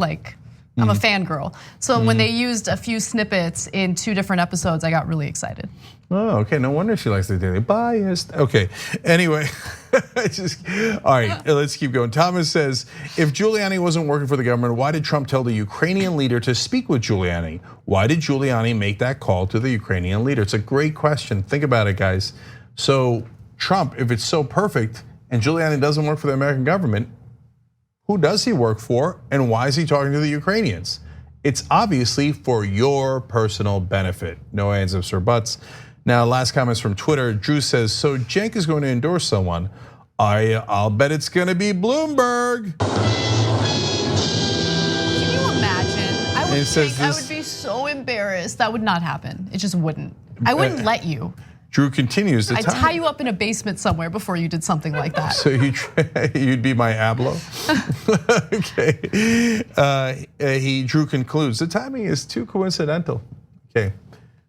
I'm a fangirl. So when they used a few snippets in 2 different episodes, I got really excited.
Oh, okay. No wonder she likes The Daily. Biased. Okay. Anyway, all right. Let's keep going. Thomas says, if Giuliani wasn't working for the government, why did Trump tell the Ukrainian leader to speak with Giuliani? Why did Giuliani make that call to the Ukrainian leader? It's a great question. Think about it, guys. So Trump, if it's so perfect, and Giuliani doesn't work for the American government, who does he work for, and why is he talking to the Ukrainians? It's obviously for your personal benefit. No ands, ifs, or buts. Now, last comments from Twitter. Drew says, so Cenk is going to endorse someone. I'll bet it's going to be Bloomberg.
Can you imagine? I would be so embarrassed. That would not happen. It just wouldn't. I wouldn't let you.
Drew continues.
I'd tie you up in a basement somewhere before you did something like that.
So you'd be my Ablo? Okay. Drew concludes, the timing is too coincidental. Okay.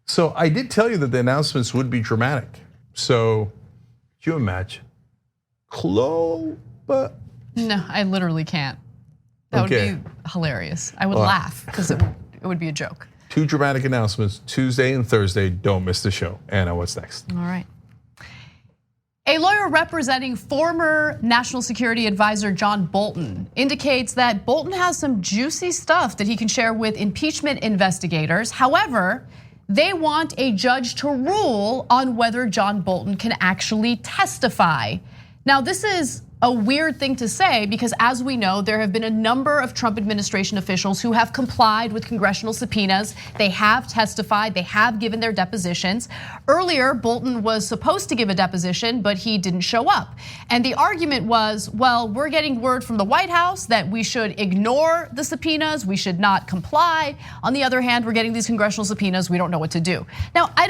So I did tell you that the announcements would be dramatic. So, could you imagine? No,
I literally can't. That would be hilarious. I would laugh because it would be a joke.
2 dramatic announcements, Tuesday and Thursday. Don't miss the show. Anna, what's next?
All right. A lawyer representing former National Security Advisor John Bolton indicates that Bolton has some juicy stuff that he can share with impeachment investigators. However, they want a judge to rule on whether John Bolton can actually testify. Now, this is a weird thing to say because, as we know, there have been a number of Trump administration officials who have complied with congressional subpoenas. They have testified, they have given their depositions. Earlier, Bolton was supposed to give a deposition, but he didn't show up. And the argument was, well, we're getting word from the White House that we should ignore the subpoenas, we should not comply. On the other hand, we're getting these congressional subpoenas, we don't know what to do. Now, I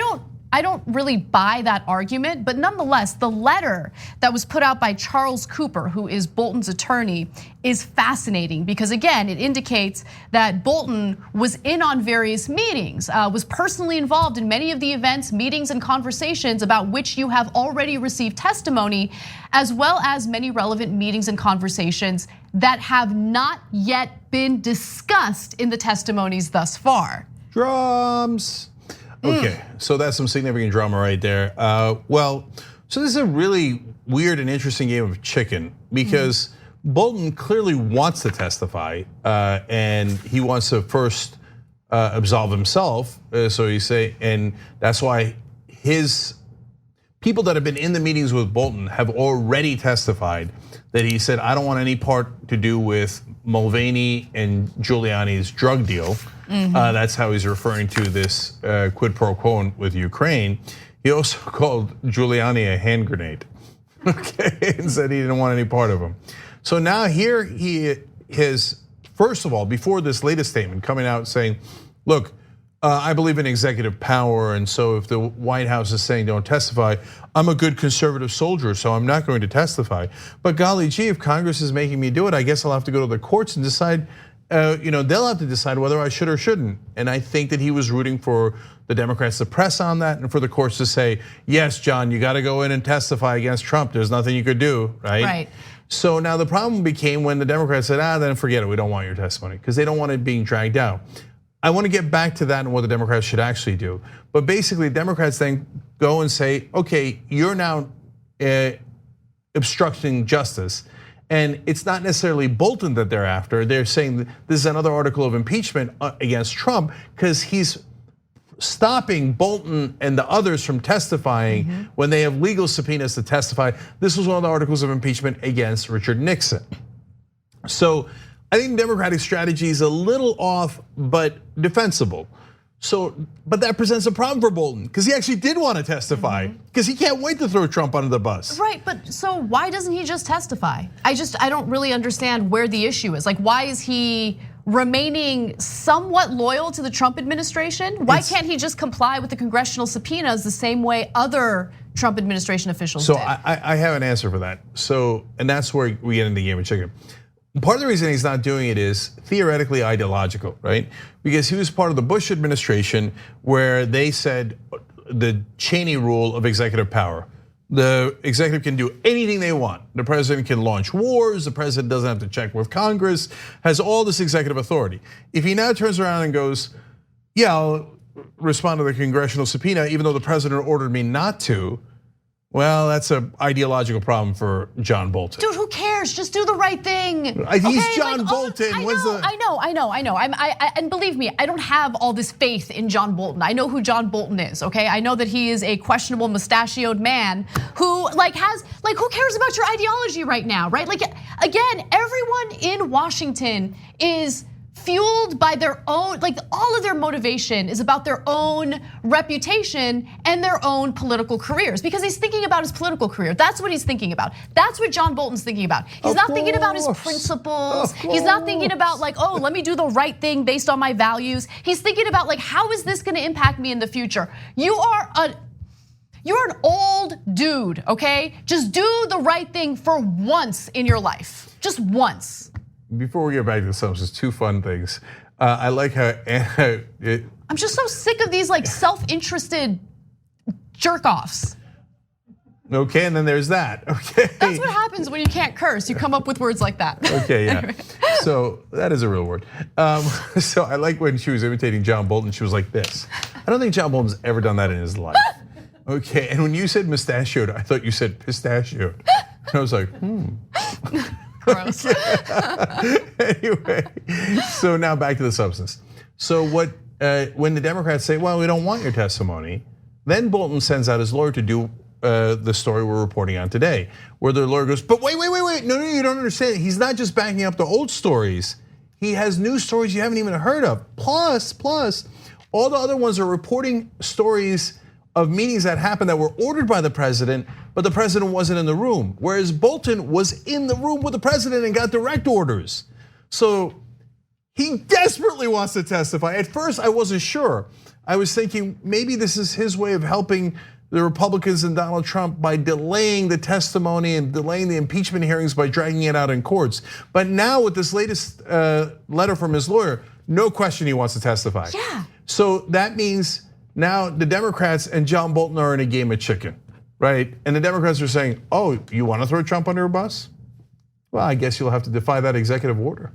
don't really buy that argument, but nonetheless, the letter that was put out by Charles Cooper, who is Bolton's attorney, is fascinating because, again, it indicates that Bolton was in on various meetings, was personally involved in many of the events, meetings, and conversations about which you have already received testimony, as well as many relevant meetings and conversations that have not yet been discussed in the testimonies thus far.
Drums. Okay, so that's some significant drama right there. Well, so this is a really weird and interesting game of chicken because Bolton clearly wants to testify and he wants to first absolve himself. So you say, and that's why his people that have been in the meetings with Bolton have already testified that he said, I don't want any part to do with Mulvaney and Giuliani's drug deal. That's how he's referring to this quid pro quo with Ukraine. He also called Giuliani a hand grenade, okay, and said he didn't want any part of him. So now here he is, first of all, before this latest statement coming out saying, look, I believe in executive power, and so if the White House is saying don't testify, I'm a good conservative soldier, so I'm not going to testify. But golly gee, if Congress is making me do it, I guess I'll have to go to the courts and decide, they'll have to decide whether I should or shouldn't. And I think that he was rooting for the Democrats to press on that and for the courts to say, yes, John, you got to go in and testify against Trump. There's nothing you could do, right?
Right.
So now the problem became when the Democrats said, then forget it, we don't want your testimony, because they don't want it being dragged out. I want to get back to that and what the Democrats should actually do. But basically, Democrats then go and say, okay, you're now obstructing justice. And it's not necessarily Bolton that they're after. They're saying that this is another article of impeachment against Trump because he's stopping Bolton and the others from testifying when they have legal subpoenas to testify. This was one of the articles of impeachment against Richard Nixon. So I think Democratic strategy is a little off, but defensible. So, but that presents a problem for Bolton because he actually did want to testify because he can't wait to throw Trump under the bus.
Right, but so why doesn't he just testify? I don't really understand where the issue is. Like, why is he remaining somewhat loyal to the Trump administration? Why can't he just comply with the congressional subpoenas the same way other Trump administration officials
did.
So
I have an answer for that. And that's where we get into the game of chicken. Part of the reason he's not doing it is theoretically ideological, right? Because he was part of the Bush administration where they said the Cheney rule of executive power. The executive can do anything they want. The president can launch wars. The president doesn't have to check with Congress, has all this executive authority. If he now turns around and goes, yeah, I'll respond to the congressional subpoena, even though the president ordered me not to, well, that's an ideological problem for John Bolton.
Dude, who cares? Just do the right thing.
He's John Bolton.
I know. And believe me, I don't have all this faith in John Bolton. I know who John Bolton is, okay? I know that he is a questionable mustachioed man who who cares about your ideology right now, right? Like, again, everyone in Washington is fueled by their own, all of their motivation is about their own reputation and their own political careers, because he's thinking about his political career. That's what he's thinking about. That's what John Bolton's thinking about. He's not thinking about his principles. He's not thinking about oh, let me do the right thing based on my values. He's thinking about how is this gonna impact me in the future? You're an old dude, okay? Just do the right thing for once in your life, just once.
Before we get back to the substance, two fun things. I like how
I'm just so sick of these self-interested jerk-offs.
Okay, and then there's that. Okay,
that's what happens when you can't curse. You come up with words like that.
Okay, yeah. So that is a real word. So I like when she was imitating John Bolton. She was like this. I don't think John Bolton's ever done that in his life. Okay, and when you said mustachioed, I thought you said pistachioed. And I was like,
Gross.
Anyway, so now back to the substance. So when the Democrats say, well, we don't want your testimony, then Bolton sends out his lawyer to do the story we're reporting on today, where the lawyer goes, but wait, no, you don't understand. He's not just backing up the old stories. He has new stories you haven't even heard of. Plus, all the other ones are reporting stories of meetings that happened that were ordered by the president, but the president wasn't in the room. Whereas Bolton was in the room with the president and got direct orders. So he desperately wants to testify. At first, I wasn't sure. I was thinking maybe this is his way of helping the Republicans and Donald Trump by delaying the testimony and delaying the impeachment hearings by dragging it out in courts. But now with this latest letter from his lawyer, no question he wants to testify.
Yeah.
So that means now the Democrats and John Bolton are in a game of chicken, right? And the Democrats are saying, oh, you want to throw Trump under a bus? Well, I guess you'll have to defy that executive order.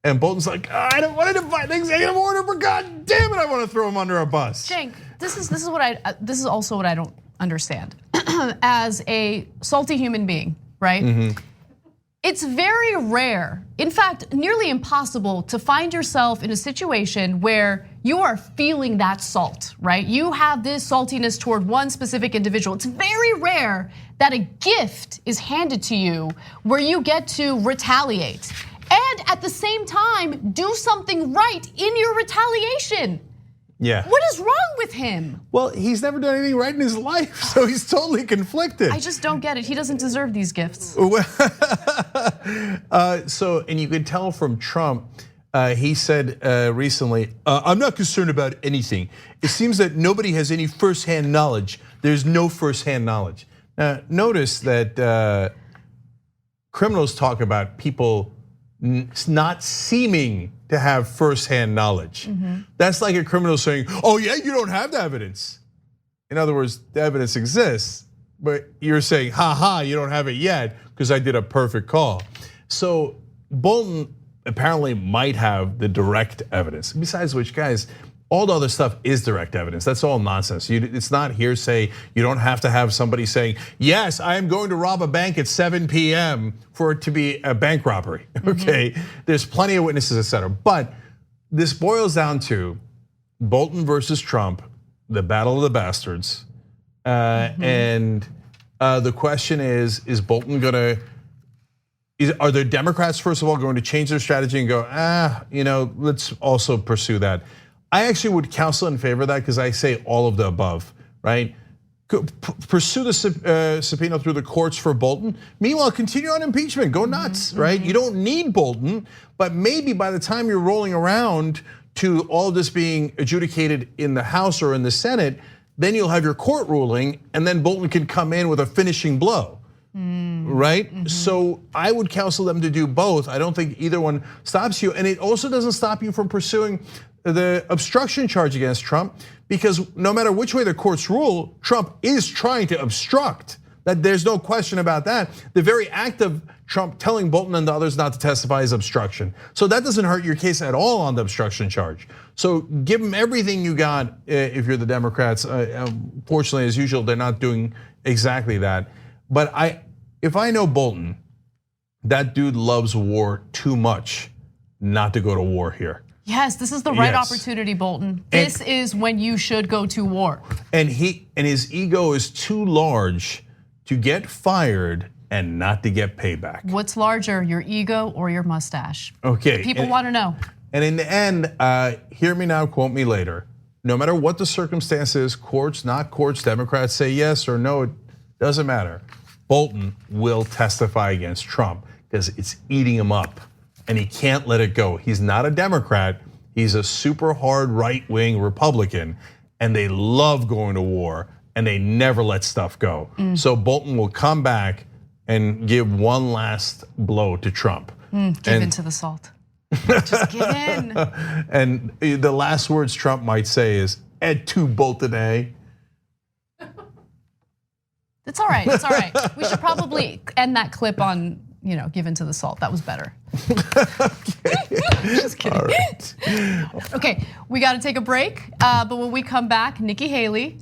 And Bolton's like, I don't want to defy the executive order, but God damn it, I want to throw him under a bus.
Cenk, this is also what I don't understand. As a salty human being, right? Mm-hmm. It's very rare, in fact, nearly impossible to find yourself in a situation where you are feeling that salt, right? You have this saltiness toward one specific individual. It's very rare that a gift is handed to you where you get to retaliate and at the same time do something right in your retaliation.
Yeah.
What is wrong with him?
Well, he's never done anything right in his life, so he's totally conflicted.
I just don't get it. He doesn't deserve these gifts.
And you could tell from Trump, he said recently, I'm not concerned about anything. It seems that nobody has any firsthand knowledge. There's no firsthand knowledge. Now, notice that criminals talk about people not seeming to have firsthand knowledge. Mm-hmm. That's like a criminal saying, oh yeah, you don't have the evidence. In other words, the evidence exists, but you're saying, you don't have it yet because I did a perfect call. So Bolton apparently might have the direct evidence. Besides which, guys, all the other stuff is direct evidence. That's all nonsense. It's not hearsay. You don't have to have somebody saying, yes, I am going to rob a bank at 7 p.m. for it to be a bank robbery, okay? Mm-hmm. There's plenty of witnesses, et cetera. But this boils down to Bolton versus Trump, the battle of the bastards. And the question is Bolton gonna, are the Democrats, first of all, going to change their strategy and go, let's also pursue that? I actually would counsel in favor of that because I say all of the above, right? Pursue the subpoena through the courts for Bolton. Meanwhile, continue on impeachment, go nuts, right? You don't need Bolton, but maybe by the time you're rolling around to all of this being adjudicated in the House or in the Senate, then you'll have your court ruling, and then Bolton can come in with a finishing blow, right? So I would counsel them to do both. I don't think either one stops you, and it also doesn't stop you from pursuing the obstruction charge against Trump, because no matter which way the courts rule, Trump is trying to obstruct. That there's no question about that. The very act of Trump telling Bolton and the others not to testify is obstruction. So that doesn't hurt your case at all on the obstruction charge. So give them everything you got if you're the Democrats. Fortunately, as usual, they're not doing exactly that. But if I know Bolton, that dude loves war too much not to go to war here.
Yes, this is the right opportunity, Bolton. This is when you should go to war.
And his ego is too large to get fired and not to get payback.
What's larger, your ego or your mustache?
Okay.
People want to know.
And in the end, hear me now, quote me later. No matter what the circumstances, courts, not courts, Democrats say yes or no, it doesn't matter. Bolton will testify against Trump because it's eating him up and he can't let it go. He's not a Democrat, he's a super hard right-wing Republican, and they love going to war and they never let stuff go. So Bolton will come back and give one last blow to Trump.
Give in to the salt. Just give in.
And the last words Trump might say is, "Et tu, Bolton, eh?"
It's all right, it's all right. We should probably end that clip on, give in to the salt. That was better. Just kidding.
All right.
Okay, we got to take a break, but when we come back, Nikki Haley.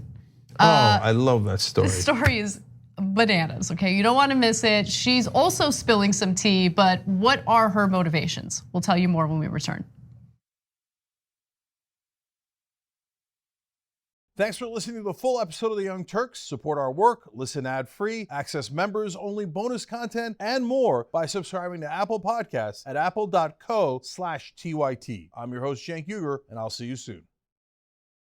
I love that story.
This story is bananas, okay? You don't want to miss it. She's also spilling some tea, but what are her motivations? We'll tell you more when we return.
Thanks for listening to the full episode of the Young Turks. Support our work, listen ad-free, access members-only bonus content, and more by subscribing to Apple Podcasts at apple.co/TYT. I'm your host, Cenk Uygur, and I'll see you soon.